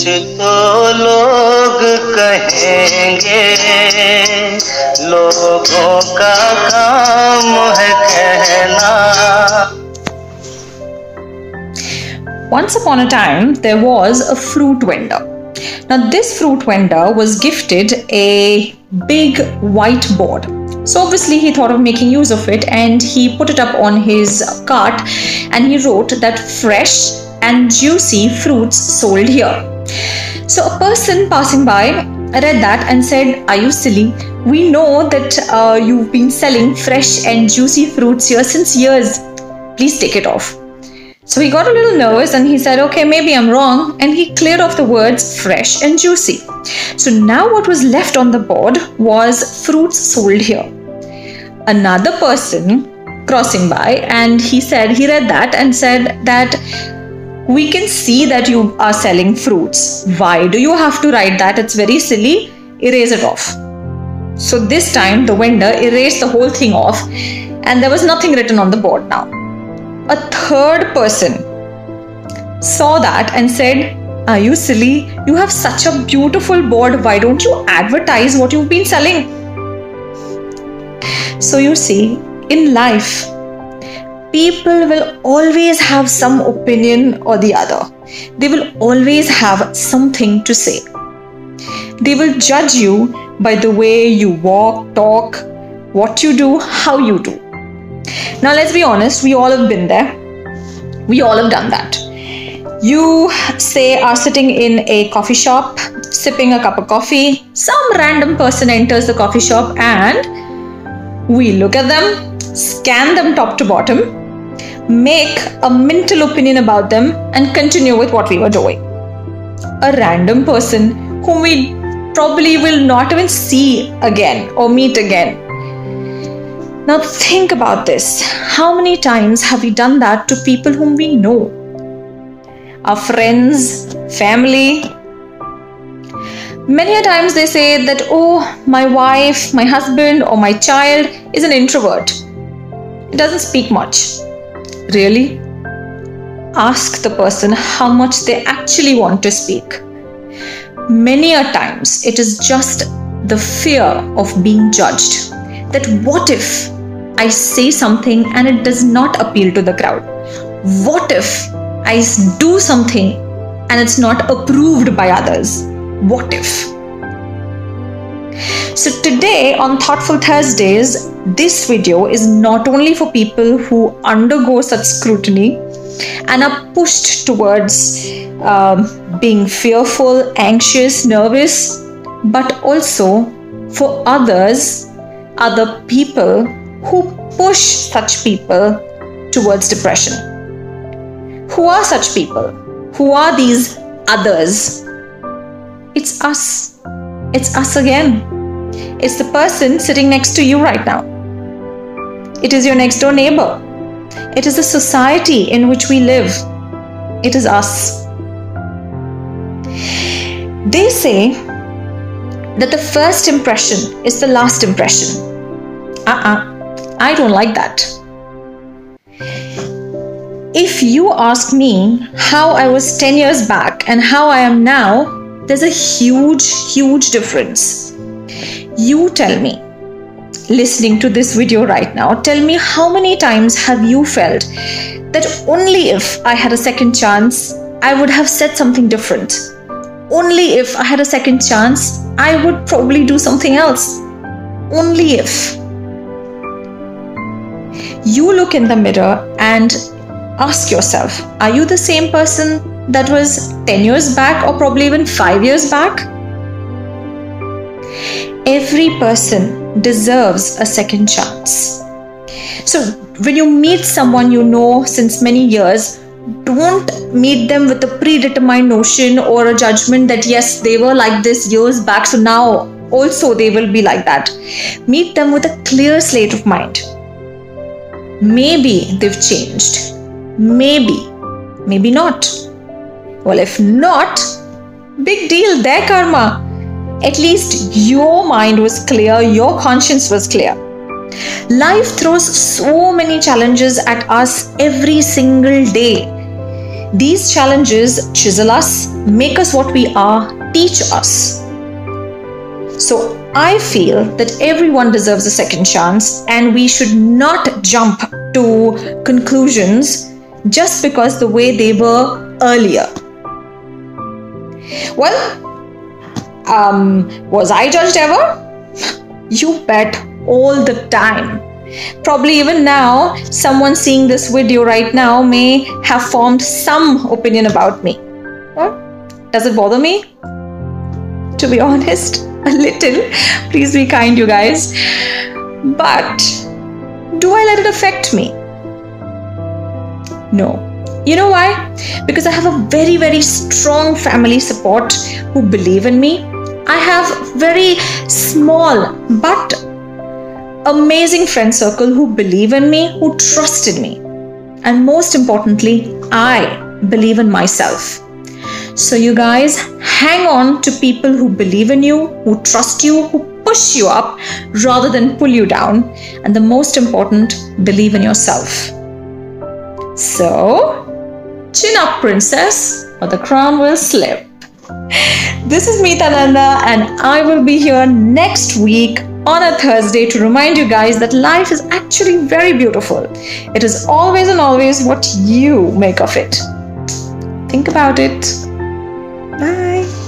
तो लोग कहेंगे, लोगों का काम है कहना। Once upon a time, there was a fruit vendor. Now, this fruit vendor was gifted a big whiteboard. So obviously he thought of making use of it, and he put it up on his cart and he wrote that fresh and juicy fruits sold here. So a person passing by read that and said, "Are you silly? We know that you've been selling fresh and juicy fruits here since years. Please take it off." So he got a little nervous and he said, "Okay, maybe I'm wrong." And he cleared off the words fresh and juicy. So now what was left on the board was fruits sold here. Another person crossing by and he read that and said that, "We can see that you are selling fruits. Why do you have to write that? It's very silly. Erase it off." So this time the vendor erased the whole thing off and there was nothing written on the board now. A third person saw that and said, "Are you silly? You have such a beautiful board. Why don't you advertise what you've been selling?" So you see, in life, people will always have some opinion or the other. They will always have something to say. They will judge you by the way you walk, talk, what you do, how you do. Now let's be honest, we all have been there. We all have done that. You say are sitting in a coffee shop, sipping a cup of coffee. Some random person enters the coffee shop and we look at them, scan them top to bottom, make a mental opinion about them and continue with what we were doing. A random person whom we probably will not even see again or meet again. Now think about this. How many times have we done that to people whom we know? Our friends, family. Many a times they say that, "Oh, my wife, my husband or my child is an introvert. It doesn't speak much." Really? Ask the person how much they actually want to speak. Many a times it is just the fear of being judged. That what if I say something and it does not appeal to the crowd? What if I do something and it's not approved by others? What if? So today on Thoughtful Thursdays, this video is not only for people who undergo such scrutiny and are pushed towards being fearful, anxious, nervous, but also for other people who push such people towards depression. Who are such people? Who are these others? It's us. It's us again. It's the person sitting next to you right now. It is your next door neighbor. It is the society in which we live. It is us. They say that the first impression is the last impression. I don't like that. If you ask me how I was 10 years back and how I am now, there's a huge difference. You tell me, listening to this video right now, tell me how many times have you felt that only if I had a second chance, I would have said something different. Only if I had a second chance, I would probably do something else. Only if. You look in the mirror and ask yourself, are you the same person that was 10 years back or probably even 5 years back? Every person deserves a second chance. So when you meet someone you know since many years, don't meet them with a predetermined notion or a judgment that yes, they were like this years back, so now also they will be like that. Meet them with a clear slate of mind. Maybe they've changed. Maybe not. Well, if not, big deal, their karma. At least your mind was clear, your conscience was clear. Life throws so many challenges at us every single day. These challenges chisel us, make us what we are, teach us. So I feel that everyone deserves a second chance, and we should not jump to conclusions just because the way they were earlier. Well, was I judged ever? You bet, all the time. Probably even now, someone seeing this video right now may have formed some opinion about me. Well, does it bother me? To be honest, a little. Please be kind, you guys. But do I let it affect me? No. You know why? Because I have a very, very strong family support who believe in me. I have very small but amazing friend circle who believe in me, who trusted me. And most importantly, I believe in myself. So you guys, hang on to people who believe in you, who trust you, who push you up rather than pull you down. And the most important, believe in yourself. So, chin up, princess, or the crown will slip. This is Meeta Nanda, and I will be here next week on a Thursday to remind you guys that life is actually very beautiful. It is always and always what you make of it. Think about it. Bye.